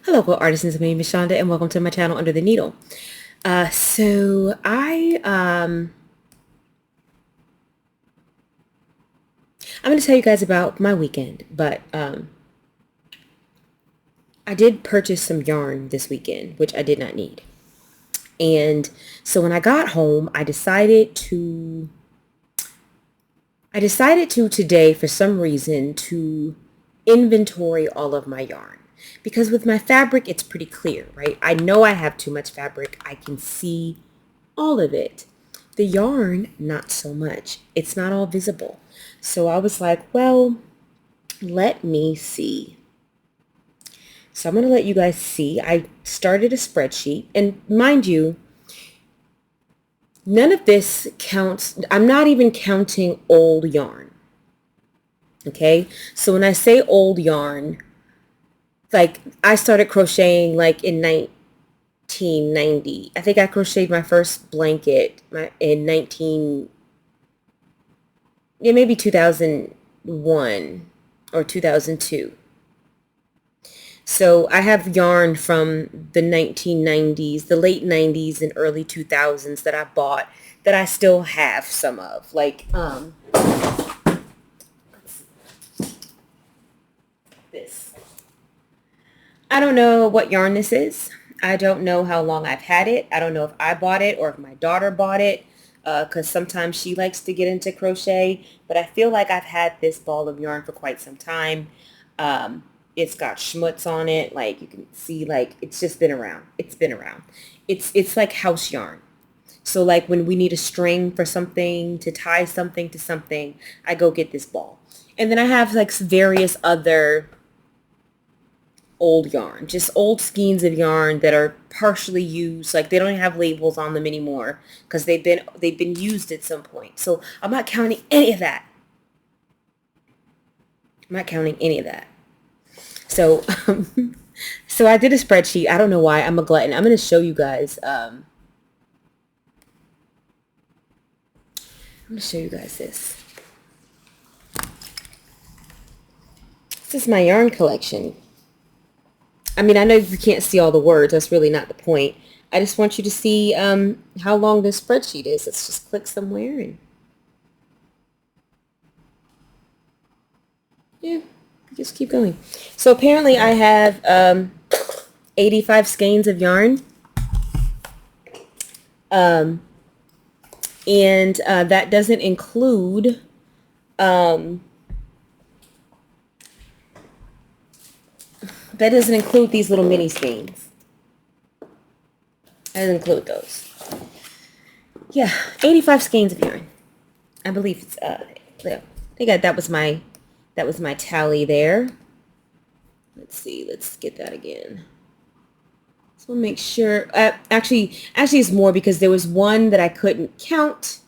Hello, quilt artisans. My name is Shonda, and welcome to my channel Under the Needle. I'm going to tell you guys about my weekend, but I did purchase some yarn this weekend, which I did not need. And so when I got home, I decided to today for some reason to inventory all of my yarn. Because with my fabric, it's pretty clear, right? I know I have too much fabric. I can see all of it. The yarn, not so much. It's not all visible. So I was like, well, let me see. So I'm going to let you guys see. I started a spreadsheet. And mind you, none of this counts. I'm not even counting old yarn. Okay? So when I say old yarn, like I started crocheting like in 1990. I think I crocheted my first blanket in maybe 2001 or 2002. So I have yarn from the 1990s, the late 90s and early 2000s that I bought that I still have some of. Like this. I don't know what yarn this is. I don't know how long I've had it. I don't know if I bought it or if my daughter bought it, because sometimes she likes to get into crochet. But I feel like I've had this ball of yarn for quite some time. It's got schmutz on it. Like you can see, like it's just been around. It's been around. It's like house yarn. So like when we need a string for something, to tie something to something, I go get this ball. And then I have like various other old yarn, just old skeins of yarn that are partially used. Like they don't have labels on them anymore because they've been used at some point. So I'm not counting any of that. I'm not counting any of that. So so I did a spreadsheet. I don't know why. I'm a glutton. I'm going to show you guys. I'm going to show you guys this. This is my yarn collection. I mean, I know you can't see all the words. That's really not the point. I just want you to see how long this spreadsheet is. Let's just click somewhere and yeah, just keep going. So apparently I have 85 skeins of yarn. And that doesn't include these little mini skeins. That doesn't include those. Yeah, 85 skeins of yarn. I believe it's yeah. I think that was my tally there. Let's see. Let's get that again. So we'll make sure. Actually, it's more because there was one that I couldn't count.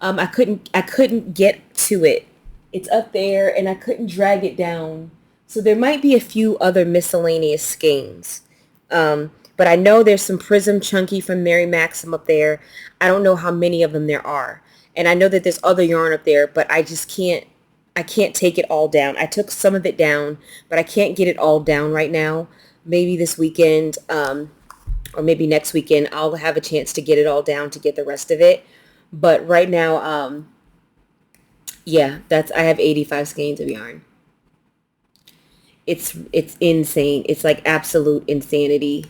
I couldn't get to it. It's up there, and I couldn't drag it down. So there might be a few other miscellaneous skeins. But I know there's some Prism Chunky from Mary Maxim up there. I don't know how many of them there are. And I know that there's other yarn up there, but I can't take it all down. I took some of it down, but I can't get it all down right now. Maybe this weekend, or maybe next weekend, I'll have a chance to get it all down to get the rest of it. But right now, yeah, I have 85 skeins of yarn. It's insane. It's like absolute insanity.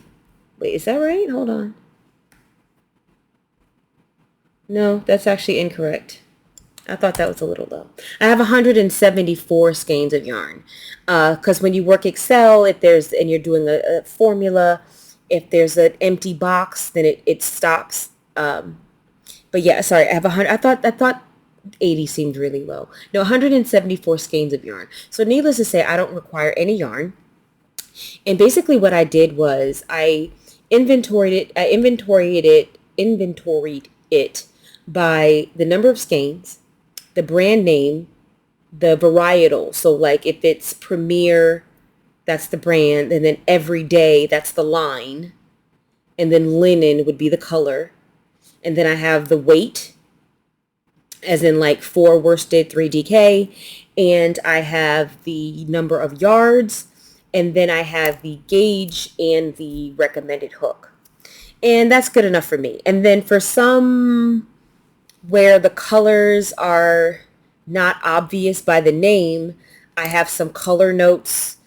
Wait, is that right? Hold on. No, that's actually incorrect. I thought that was a little low. I have 174 skeins of yarn. Because when you work Excel, and you're doing a formula, if there's an empty box, then it stops. But yeah, sorry, I have 100. I thought 80 seemed really low. No, 174 skeins of yarn. So needless to say, I don't require any yarn. And basically what I did was I inventoried it by the number of skeins, the brand name, the varietal. So like if it's Premier, that's the brand, and then Everyday, that's the line, and then linen would be the color. And then I have the weight, as in like 4 worsted, 3 DK, and I have the number of yards, and then I have the gauge and the recommended hook. And that's good enough for me. And then for some where the colors are not obvious by the name, I have some color notes.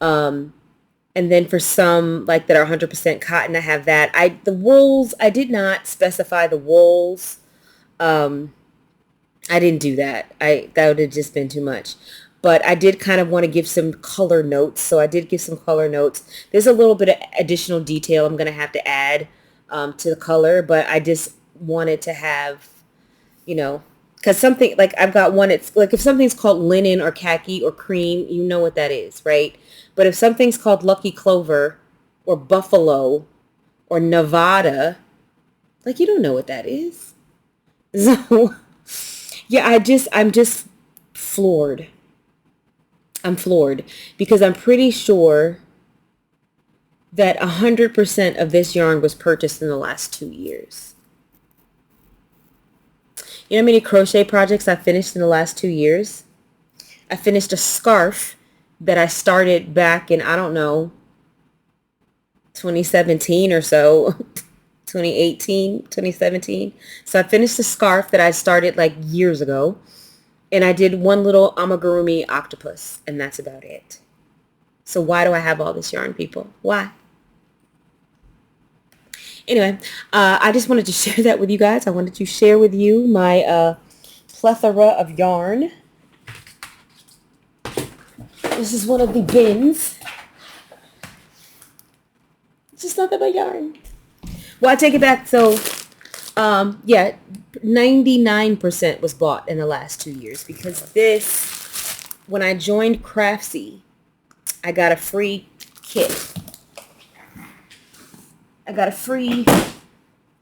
And then for some like that are 100% cotton, I have that. The wools, I did not specify the wools. I didn't do that. That would have just been too much. But I did kind of want to give some color notes. So I did give some color notes. There's a little bit of additional detail I'm going to have to add to the color, but I just wanted to have, because something like I've got one, it's like if something's called linen or khaki or cream, you know what that is, right? But if something's called Lucky Clover or Buffalo or Nevada, like you don't know what that is. So yeah, I'm just floored. I'm floored because I'm pretty sure that 100% of this yarn was purchased in the last 2 years. You know how many crochet projects I finished in the last 2 years? I finished a scarf that I started back in, I don't know, 2017 or so, 2018, 2017. So I finished a scarf that I started like years ago. And I did one little amigurumi octopus, and that's about it. So why do I have all this yarn, people? Why? Anyway, I just wanted to share that with you guys. I wanted to share with you my plethora of yarn. This is one of the bins. It's just nothing but yarn. Well, I take it back. So, yeah, 99% was bought in the last 2 years because this, when I joined Craftsy, I got a free kit. I got a free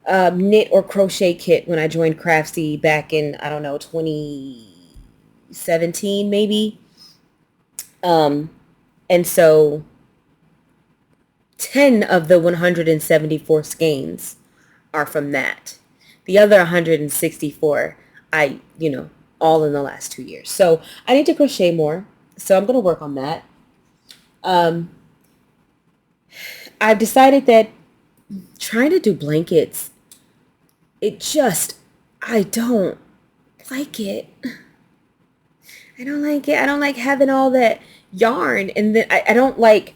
knit or crochet kit when I joined Craftsy back in, I don't know, 2017 maybe. And so 10 of the 174 skeins are from that. The other 164, all in the last 2 years. So I need to crochet more. So I'm going to work on that. I've decided that trying to do blankets, I don't like it. I don't like it. I don't like having all that yarn. And then I don't like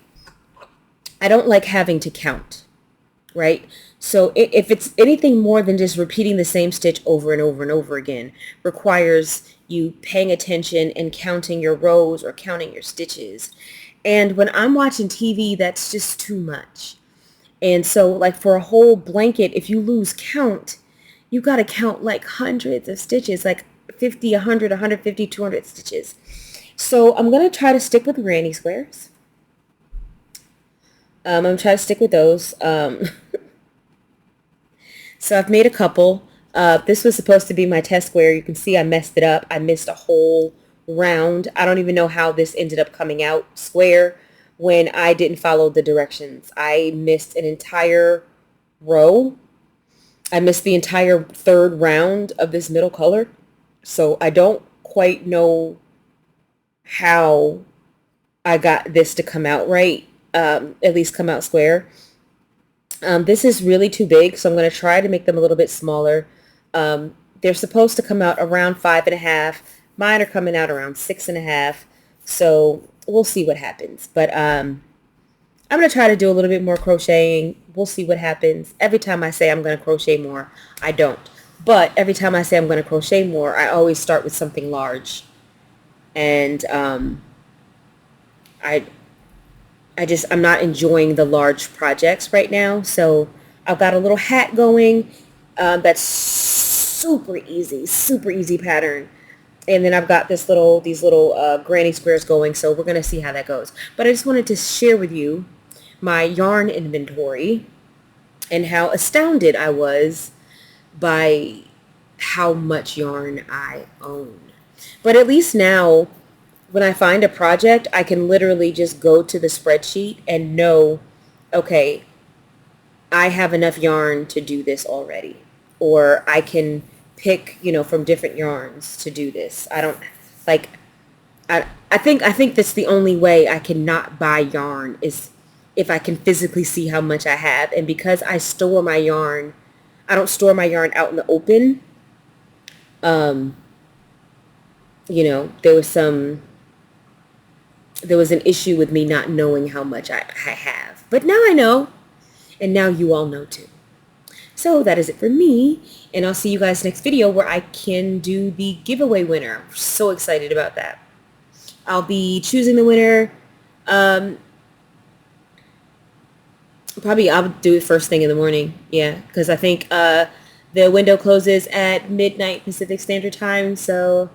having to count, right? So if it's anything more than just repeating the same stitch over and over and over again, requires you paying attention and counting your rows or counting your stitches. And when I'm watching TV, that's just too much. And so like for a whole blanket, if you lose count, you got to count like hundreds of stitches, like 50, 100, 150, 200 stitches. So I'm going to try to stick with granny squares. I'm going to try to stick with those. So I've made a couple. This was supposed to be my test square. You can see I messed it up. I missed a whole round. I don't even know how this ended up coming out square when I didn't follow the directions. I missed an entire row. I missed the entire third round of this middle color. So I don't quite know how I got this to come out right, at least come out square. This is really too big, so I'm going to try to make them a little bit smaller. They're supposed to come out around 5.5. Mine are coming out around 6.5. So we'll see what happens. But I'm going to try to do a little bit more crocheting. We'll see what happens. Every time I say I'm going to crochet more, I don't. But every time I say I'm going to crochet more, I always start with something large. And I'm not enjoying the large projects right now. So I've got a little hat going that's super easy pattern. And then I've got these little granny squares going. So we're going to see how that goes. But I just wanted to share with you my yarn inventory and how astounded I was by how much yarn I own. But at least now, when I find a project, I can literally just go to the spreadsheet and know, okay, I have enough yarn to do this already. Or I can pick, from different yarns to do this. I I think that's the only way I can not buy yarn is if I can physically see how much I have. And because I store my yarn, I don't store my yarn out in the open. Um, there was an issue with me not knowing how much I have. But now I know, and now you all know too. So that is it for me, and I'll see you guys next video where I can do the giveaway winner. I'm so excited about that. I'll be choosing the winner. Probably I'll do it first thing in the morning. Yeah, because I think the window closes at midnight Pacific Standard Time, so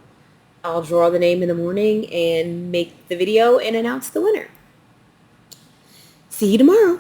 I'll draw the name in the morning and make the video and announce the winner. See you tomorrow.